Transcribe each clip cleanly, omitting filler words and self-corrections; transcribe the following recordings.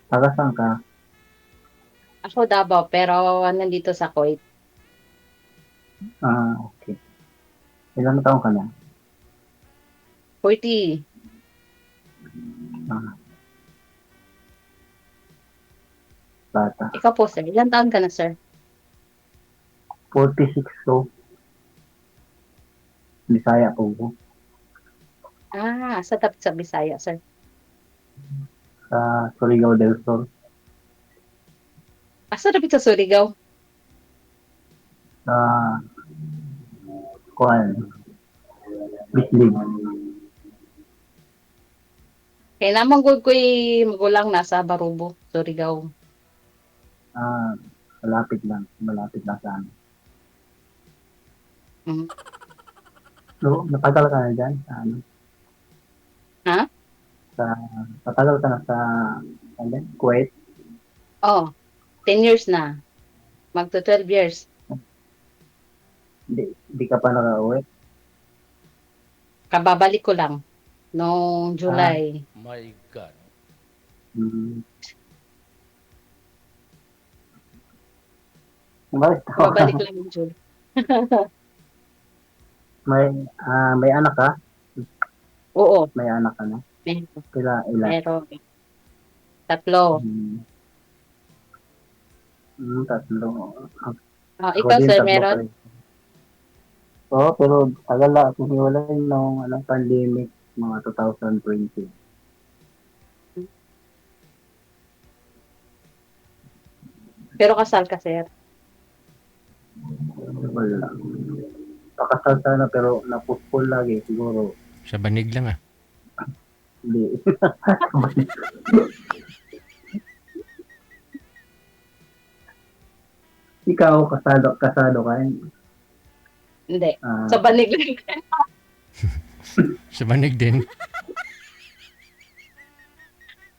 Taga saan ka? Ako Davao, pero nandito sa Kuwait. Okay. Ilang taon ka na? 40. Ah, bata. Ikaw po, sir. Ilan taon ka na, sir? 46 to. Bisaya po ko. Sa tapat sa Bisaya, sir. Sa Surigao del Sur. Sa tapat sa Surigao. Sa Kuan. Bislig. Kaya naman ko'y magulang nasa Barubo, Surigao. Ah, malapit lang. Malapit lang sa amin. Mm. So, natagal ka na dyan? Sa, ano, Ha? sa, natagal ka na sa ano, Kuwait? Oh, 10 years na. Magto 12 years. Di ka pa nakauwi? Kababalik ko lang noong Ah, July. My God. mm, bakit Kababalik ko lang noong July. may, may anak ka? Oo, May anak ka na? meron. Ilan? Meron. Tatlo. Hmm, tatlo. Ako Ikaw, din, sir, tatlo pa meron? rin. Oo, pero tagal na ako hiwalay nung pandemic, mga 2020. Pero kasal ka, sir. Wala. Pakasal sana pero napuspol lagi siguro. Sa banig lang ah. Hindi. Ikaw, kasado ka. Hindi. Sa Ah, banig lang. Sa banig din.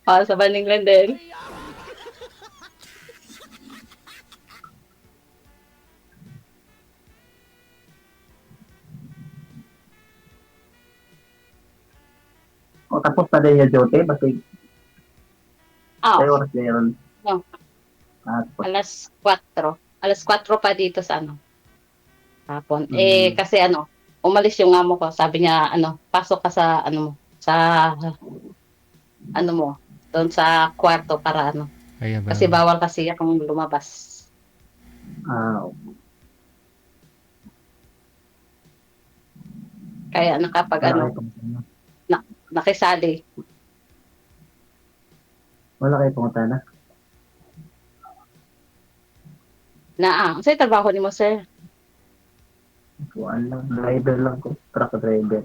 Sa banig lang din. tapos na din yung jote, basta Ah, tayo oras meron. no, Tapos, alas 4. Alas 4 pa dito sa ano, hapon. mm, Kasi ano, umalis yung amo ko. Sabi niya, ano, pasok ka sa ano mo, sa ano mo, doon sa kwarto para ano. Kaya ba? Kasi bawal kasi akong lumabas. ah, Kaya nakapag wala ano, kayo pumunta na. nakisali. Wala kayo pumunta na. Sa'yo trabaho ni mo, sir? Kuhaan lang, driver lang ko, truck driver.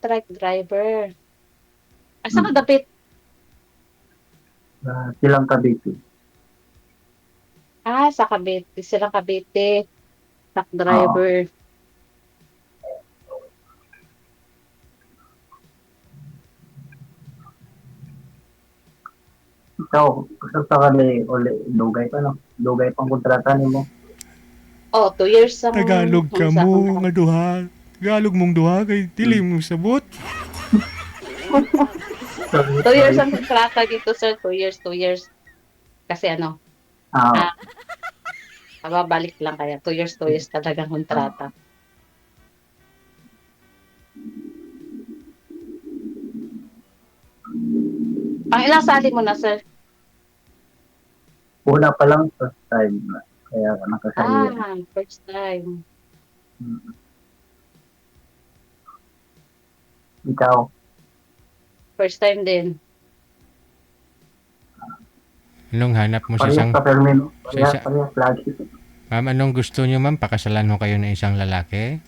Truck driver. Asa ka Mm. dapit? Silang Cavite. Sa Cavite. Silang Cavite. Truck Oo. driver. Ikaw, sa kali, uli, dugay pa, no? Dugay pang kontrata ni mo. 2 years ang Tagalog ka sa mo kontrata. nga duha. Tagalog mong duha kay dili Mm. mo sabot. Sorry, 2 years sorry. ang kontrata dito, sir. 2 years, 2 years. Kasi ano, Ah, ah, mababalik lang kaya. 2 years, 2 years talagang kontrata. ah, Pang ilang sali mo na, sir? una pa lang, first time. Kaya nakasali yan. First time. Mm. Ikaw, First time din. Anong hanap mo sa parehas isang... sa Fermin. Sa Parehas, isa... parehas lagi. Ma'am, anong gusto niyo ma'am? Pakasalan ho kayo ng isang lalaki?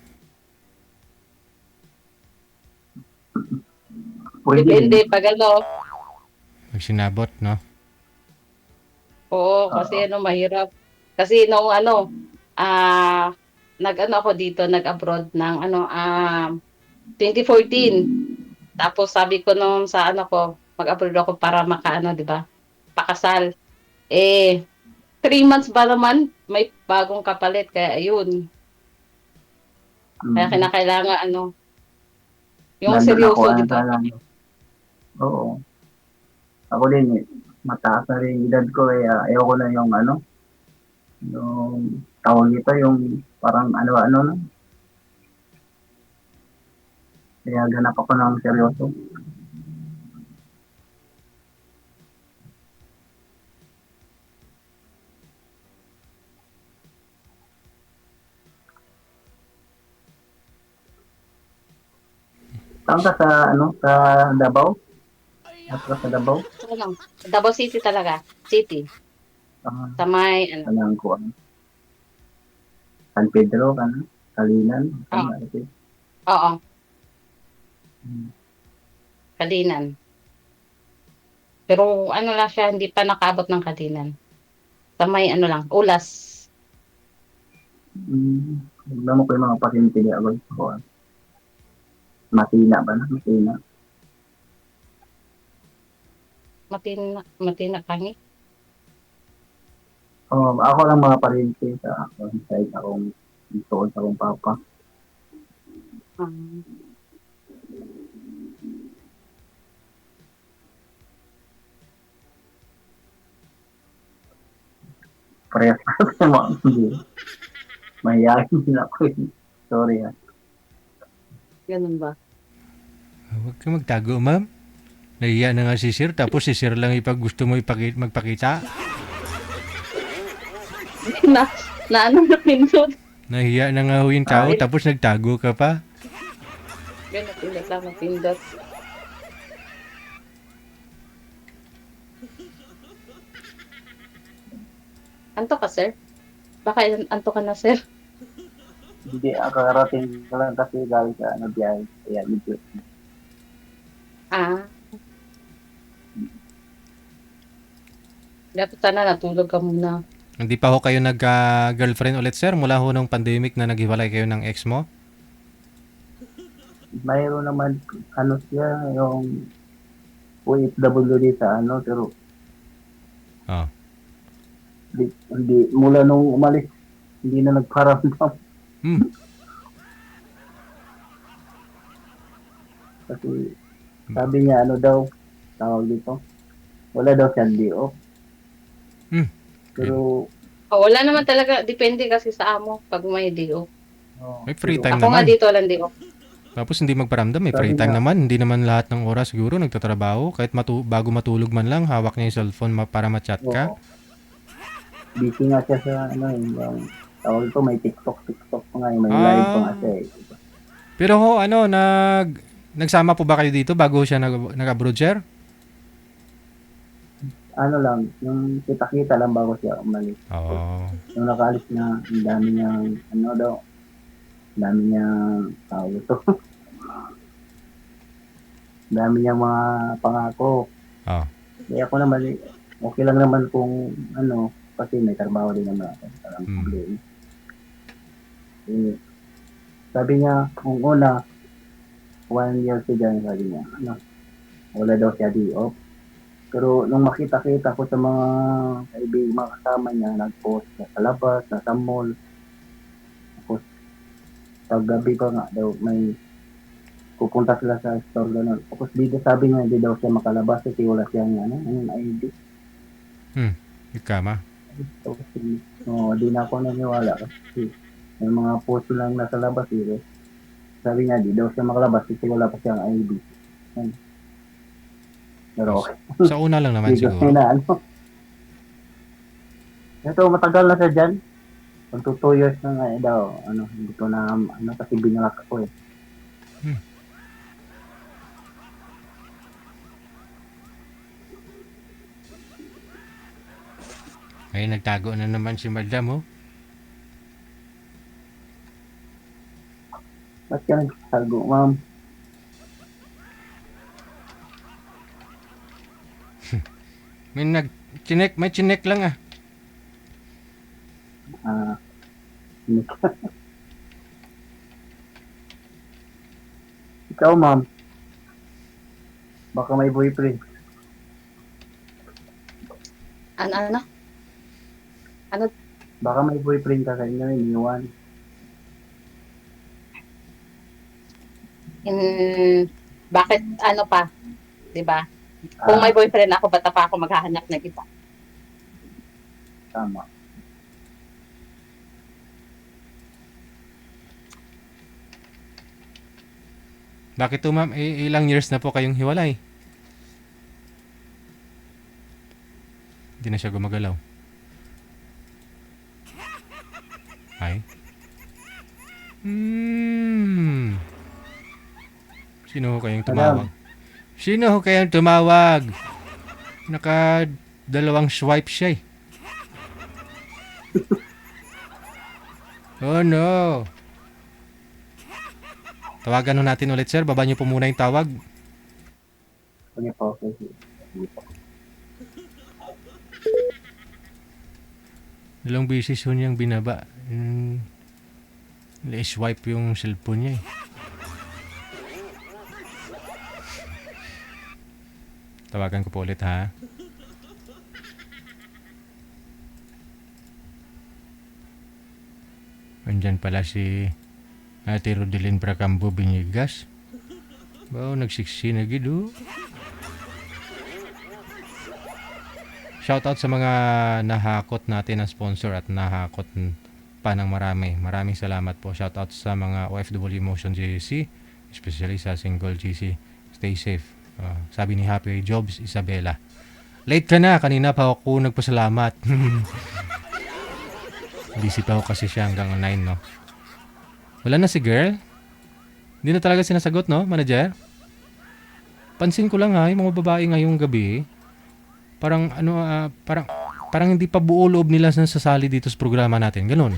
Pwede din. Depende pag ano. Pag sinabot, no? Oo, Oo. kasi ano, mahirap. Kasi nung ano, ah, nag-ano ako dito, nag-abroad ng ano, 2014. Tapos sabi ko nung sa ano ko, mag-abroad ako para makaano, 'di ba? Pakasal. 3 months ba naman may bagong kapalit kaya ayun. Kaya Mm. kinakailangan ano, yung Nandun ako, seryoso, ano 'di ba? sana. Oo. ako din eh, mataas na rin yung edad ko kaya ayoko na yung ano, yung tawag nito yung parang ano-ano na. Kaya ganap ako ng seryoso. Saan ka sa ano, sa Davao? At ka sa Davao? So, ano, Davao City talaga. City. Ah, Sa may, ano, alam ko ano. San Pedro ka na? Kalinan? Oo. Ano, ito? Oo, Hmm. Kalinan. Pero ano lang siya, hindi pa nakaabot ng Kalinan. Sa may ano lang, Ulas. Alam mo ko yung mga pasyente di ako. Matina ba na? Matina. Matina Kangi. Ako lang mga pasyente sa side akong tuon sa akong papa. Um, Parehas sa mga hindi. Mahihayin din ako eh. Sorry ha. ganun ba? Huwag ka magtago, ma'am. Nahiya na nga si sir, tapos si sir lang ipag gusto mo magpakita. na, na ano na pindot. Nahiya na nga ho yung tao, Ay. tapos nagtago ka pa. Ganun, pindot lang, pindot. Anto ka, sir? Baka anto ka na, sir? Hindi, kakarating ko lang kasi galing sa ano biyahe. Kaya medyo. Ah. Dapat sana natulog ka muna. Hindi pa ho kayo nag-girlfriend ulit, sir, mula ho nung pandemic na naghiwalay kayo ng ex mo? Mayroon naman ano siya yung OFWD sa ano pero Oh. hindi mula nung umalis hindi na nagparamdam Hmm. kasi sabi niya ano daw tawag dito wala daw siyang day off Hmm. pero Oh, wala naman talaga. Depende kasi sa amo pag may day off. May free pero time Ako nga naman. dito walang day off. Tapos hindi magparamdam, may Sabi free time nga. naman. Hindi naman lahat ng oras siguro nagtatrabaho. Kahit bago matulog man lang, hawak niya yung cellphone para ma-chat ka. oo, busy nga siya sa ano yung tawag dito may TikTok pa nga may live pa nga siya eh. Pero ho, ano, nagsama po ba kayo dito bago siya nag-abroad, sir? Ano lang yung kita-kita lang bago siya umalis. Oo. Nung nakaalis na ang dami niyang ano daw ang dami niyang tawag ito ang dami niyang mga pangako. Oh. Kaya ako naman, okay lang naman kung ano, kasi may trabaho din naman ako. Parang problema. Eh, sabi niya, kung una, 1 year siya dyan, sabi niya, ano, wala daw siya di off. Pero nung makita-kita ko sa mga kaibigan, mga kasama niya, nag-post na sa labas, nasa mall. Tapos, paggabi pa nga daw, may pupunta sila sa store gano'n. Tapos dito sabi niya, hindi daw siya makalabas kasi wala siyang ano, yung ID. Ikama. Tapos, di na ako naniwala kasi may mga post lang nasa labas eh. Sabi niya, di daw siya makalabas kasi wala pa siyang ID. Yan. Pero okay. Sa una lang naman Hindi ko siguro. na ano. Ito, matagal na siya dyan. Kung 2 years na nga daw, ano, hindi ko na, ano, kasi binalak ako eh. Ay, nagtago na naman si madam, oh. Ba't ka nagsasago, ma'am? May chinek lang ah. Ah, ikaw, ma'am. Baka may boyfriend. Ano? Baka may boyfriend ka sa inyo, iniwan. Bakit ano pa? 'Di ba? Kung may boyfriend ako, ba't pa ako maghahanap ng iba? Tama. Bakit to ma'am? Ilang years na po kayong hiwalay? Hindi na siya gumagalaw. Ay. Sino ho kayong tumawag? Sino ho kayong tumawag? Naka dalawang swipe siya eh. Oh no. Tawagan ho natin ulit sir. Baba niyo po muna yung tawag. Sige po, sige. Sige po. Dalawang beses ho niyang binaba. I-swipe yung cellphone niya eh. Tawagan ko po ulit ha. Andyan pala si Ate Rodelyn Bracambo Binyigas. Bao, nagsiksi na gido. Shoutout sa mga nahakot natin na sponsor at nahakot pa ng marami. Maraming salamat po. Shoutout sa mga OFW Motion GC, especially sa single GC. Stay safe. Sabi ni Happy Jobs Isabela. Late ka na. Kanina pa ako nagpasalamat. Busy pa ako kasi siya hanggang 9, no? Wala na si girl? Hindi na talaga sinasagot, no, manager? Pansin ko lang ha, yung mga babae ngayong gabi, parang parang hindi pa buo loob nila na sasali dito sa programa natin. Ganun.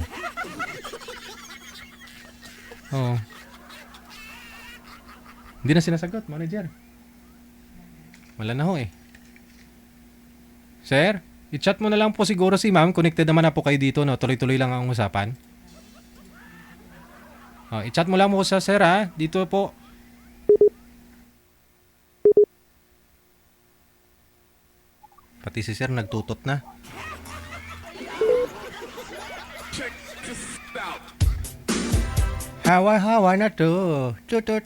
Oo. Hindi na sinasagot, manager. Wala na ho eh. Sir, i-chat mo na lang po siguro si ma'am. Connected naman na po kayo dito, no? Tuloy-tuloy lang ang usapan. I-chat mo lang mo sa sir ha. Dito po. Pati si sir nagtutot na. Hawa-hawa na to. Tutot.